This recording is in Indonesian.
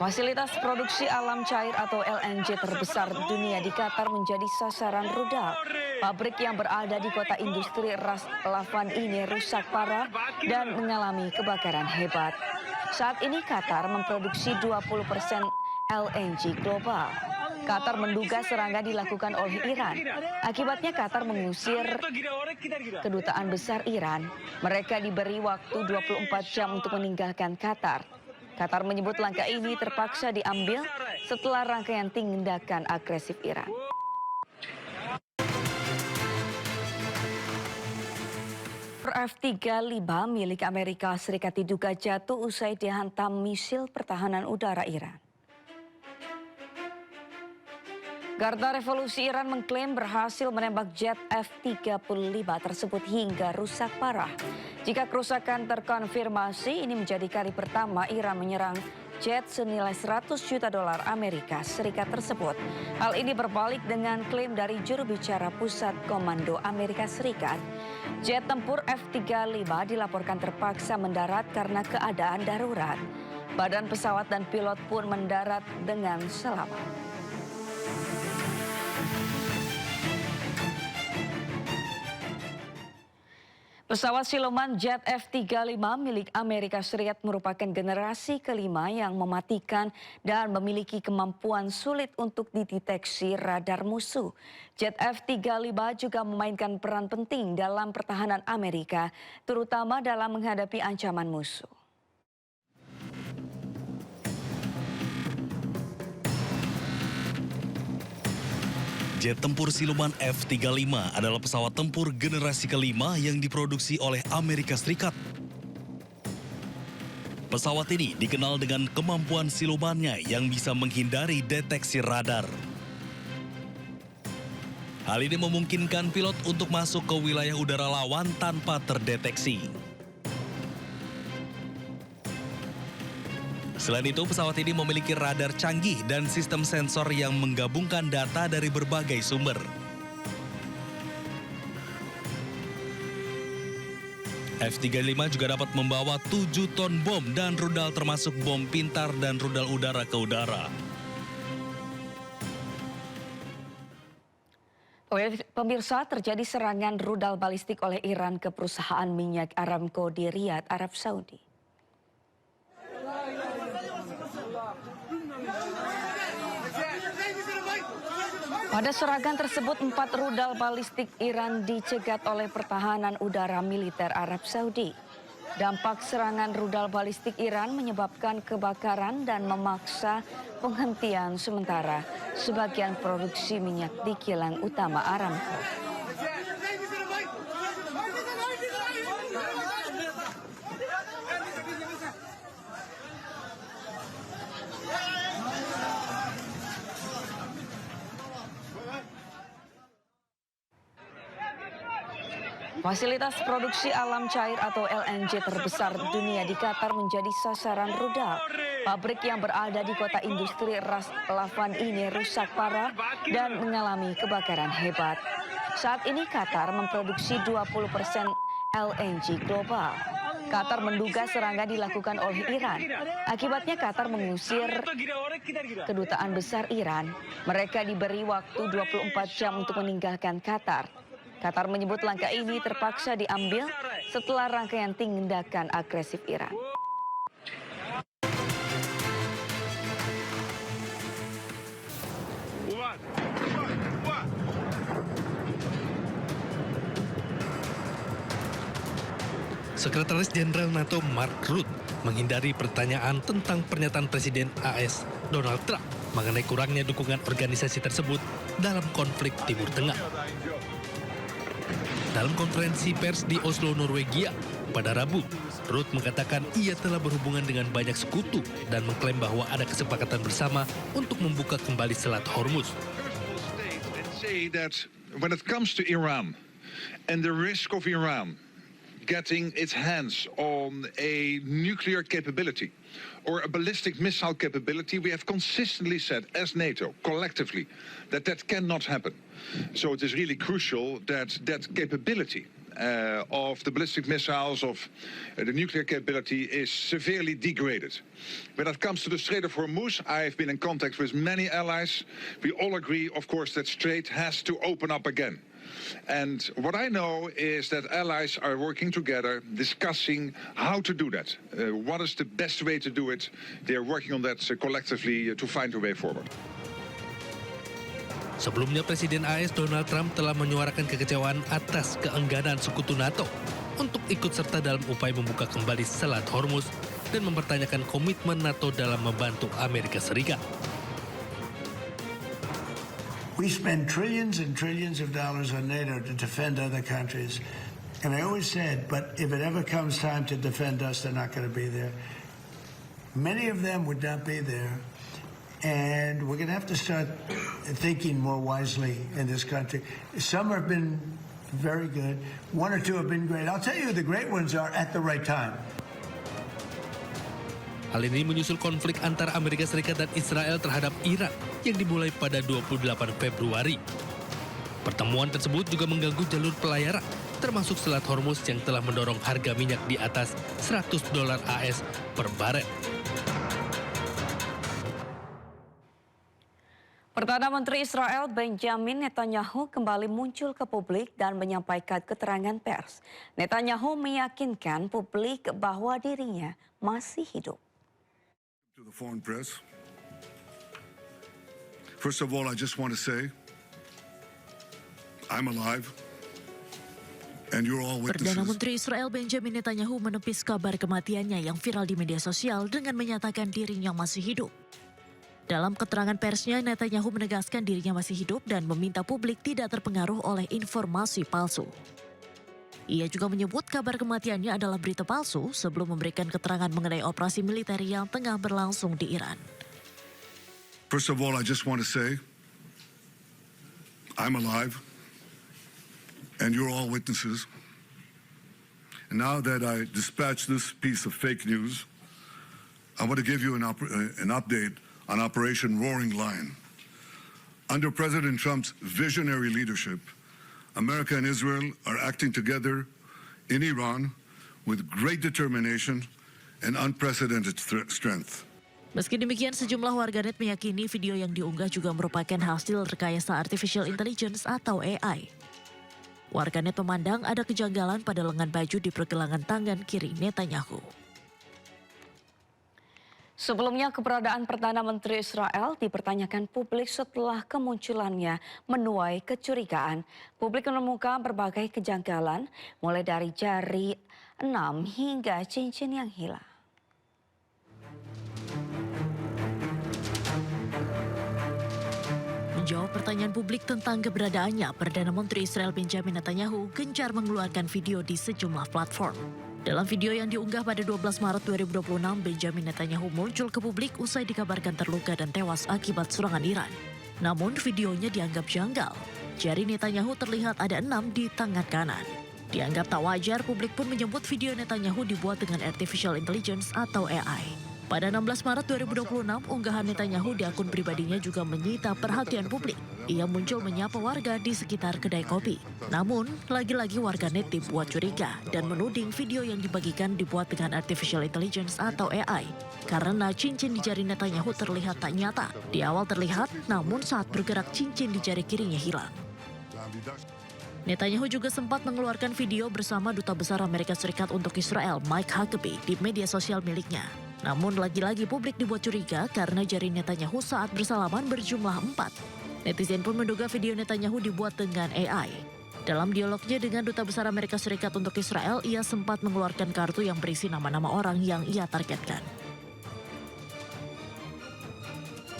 Fasilitas produksi alam cair atau LNG terbesar dunia di Qatar menjadi sasaran rudal. Pabrik yang berada di kota industri Ras Laffan ini rusak parah dan mengalami kebakaran hebat. Saat ini Qatar memproduksi 20% LNG global. Qatar menduga serangan dilakukan oleh Iran. Akibatnya Qatar mengusir kedutaan besar Iran. Mereka diberi waktu 24 jam untuk meninggalkan Qatar. Qatar menyebut langkah ini terpaksa diambil setelah rangkaian tindakan agresif Iran. F-35 milik Amerika Serikat diduga jatuh usai dihantam misil pertahanan udara Iran. Garda Revolusi Iran mengklaim berhasil menembak jet F-35 tersebut hingga rusak parah. Jika kerusakan terkonfirmasi, ini menjadi kali pertama Iran menyerang jet senilai 100 juta dolar Amerika Serikat tersebut. Hal ini berbalik dengan klaim dari juru bicara Pusat Komando Amerika Serikat. Jet tempur F-35 dilaporkan terpaksa mendarat karena keadaan darurat. Badan pesawat dan pilot pun mendarat dengan selamat. Pesawat siluman jet F-35 milik Amerika Serikat merupakan generasi kelima yang mematikan dan memiliki kemampuan sulit untuk dideteksi radar musuh. Jet F-35 juga memainkan peran penting dalam pertahanan Amerika, terutama dalam menghadapi ancaman musuh. Jet tempur siluman F-35 adalah pesawat tempur generasi kelima yang diproduksi oleh Amerika Serikat. Pesawat ini dikenal dengan kemampuan silumannya yang bisa menghindari deteksi radar. Hal ini memungkinkan pilot untuk masuk ke wilayah udara lawan tanpa terdeteksi. Selain itu, pesawat ini memiliki radar canggih dan sistem sensor yang menggabungkan data dari berbagai sumber. F-35 juga dapat membawa 7 ton bom dan rudal termasuk bom pintar dan rudal udara ke udara. Pemirsa, terjadi serangan rudal balistik oleh Iran ke perusahaan minyak Aramco di Riyadh, Arab Saudi. Pada serangan tersebut, 4 rudal balistik Iran dicegat oleh pertahanan udara militer Arab Saudi. Dampak serangan rudal balistik Iran menyebabkan kebakaran dan memaksa penghentian sementara sebagian produksi minyak di kilang utama Aramco. Fasilitas produksi alam cair atau LNG terbesar dunia di Qatar menjadi sasaran rudal. Pabrik yang berada di kota industri Ras Laffan ini rusak parah dan mengalami kebakaran hebat. Saat ini Qatar memproduksi 20% LNG global. Qatar menduga serangan dilakukan oleh Iran. Akibatnya Qatar mengusir kedutaan besar Iran. Mereka diberi waktu 24 jam untuk meninggalkan Qatar. Qatar menyebut langkah ini terpaksa diambil setelah rangkaian tindakan agresif Iran. Sekretaris Jenderal NATO Mark Rutte menghindari pertanyaan tentang pernyataan Presiden AS Donald Trump mengenai kurangnya dukungan organisasi tersebut dalam konflik Timur Tengah. Dalam konferensi pers di Oslo, Norwegia, pada Rabu, Rutte mengatakan ia telah berhubungan dengan banyak sekutu dan mengklaim bahwa ada kesepakatan bersama untuk membuka kembali Selat Hormuz. When it comes to Iran and the risk of Iran getting its hands on a nuclear capability or a ballistic missile capability, we have consistently said as NATO, collectively, that cannot happen. So it is really crucial that that capability of the ballistic missiles, of the nuclear capability is severely degraded. When it comes to the Strait of Hormuz, I've been in contact with many allies. We all agree, of course, that strait has to open up again. And what I know is that allies are working together, discussing how to do that. What is the best way to do it? They are working on that collectively to find a way forward. Sebelumnya Presiden AS Donald Trump telah menyuarakan kekecewaan atas keengganan sekutu NATO untuk ikut serta dalam upaya membuka kembali Selat Hormuz dan mempertanyakan komitmen NATO dalam membantu Amerika Serikat. We spend trillions and trillions of dollars on NATO to defend other countries. And I always said, but if it ever comes time to defend us, they're not going to be there. Many of them would not be there. And we're going to have to start thinking more wisely in this country. Some have been very good. One or two have been great. I'll tell you who the great ones are at the right time. Hal ini menyusul konflik antara Amerika Serikat dan Israel terhadap Iran yang dimulai pada 28 Februari. Pertemuan tersebut juga mengganggu jalur pelayaran, termasuk Selat Hormuz yang telah mendorong harga minyak di atas $100 AS per barel. Perdana Menteri Israel Benjamin Netanyahu kembali muncul ke publik dan menyampaikan keterangan pers. Netanyahu meyakinkan publik bahwa dirinya masih hidup. To the foreign press, first of all, I just want to say, I'm alive, and you're all witnesses. Perdana Menteri Israel Benjamin Netanyahu menepis kabar kematiannya yang viral di media sosial dengan menyatakan dirinya masih hidup. Dalam keterangan persnya, Netanyahu menegaskan dirinya masih hidup dan meminta publik tidak terpengaruh oleh informasi palsu. Ia juga menyebut kabar kematiannya adalah berita palsu sebelum memberikan keterangan mengenai operasi militer yang tengah berlangsung di Iran. First of all, I just want to say, I'm alive, and you're all witnesses. And now that I dispatched this piece of fake news, I want to give you an update on Operation Roaring Lion. Under President Trump's visionary leadership, America and Israel are acting together in Iran with great determination and unprecedented strength. Meski demikian, sejumlah warganet meyakini video yang diunggah juga merupakan hasil rekayasa artificial intelligence atau AI. Warganet memandang ada kejanggalan pada lengan baju di pergelangan tangan kiri Netanyahu. Sebelumnya keberadaan Perdana Menteri Israel dipertanyakan publik setelah kemunculannya menuai kecurigaan. Publik menemukan berbagai kejanggalan mulai dari jari 6 hingga cincin yang hilang. Menjawab pertanyaan publik tentang keberadaannya, Perdana Menteri Israel Benjamin Netanyahu gencar mengeluarkan video di sejumlah platform. Dalam video yang diunggah pada 12 Maret 2026, Benjamin Netanyahu muncul ke publik usai dikabarkan terluka dan tewas akibat serangan Iran. Namun videonya dianggap janggal. Jari Netanyahu terlihat ada 6 di tangan kanan. Dianggap tak wajar, publik pun menyebut video Netanyahu dibuat dengan artificial intelligence atau AI. Pada 16 Maret 2026, unggahan Netanyahu di akun pribadinya juga menyita perhatian publik. Ia muncul menyapa warga di sekitar kedai kopi. Namun, lagi-lagi warganet dibuat curiga dan menuding video yang dibagikan dibuat dengan artificial intelligence atau AI. Karena cincin di jari Netanyahu terlihat tak nyata. Di awal terlihat, namun saat bergerak cincin di jari kirinya hilang. Netanyahu juga sempat mengeluarkan video bersama Duta Besar Amerika Serikat untuk Israel, Mike Huckabee, di media sosial miliknya. Namun lagi-lagi publik dibuat curiga karena jari Netanyahu saat bersalaman berjumlah 4. Netizen pun menduga video Netanyahu dibuat dengan AI. Dalam dialognya dengan Duta Besar Amerika Serikat untuk Israel, ia sempat mengeluarkan kartu yang berisi nama-nama orang yang ia targetkan.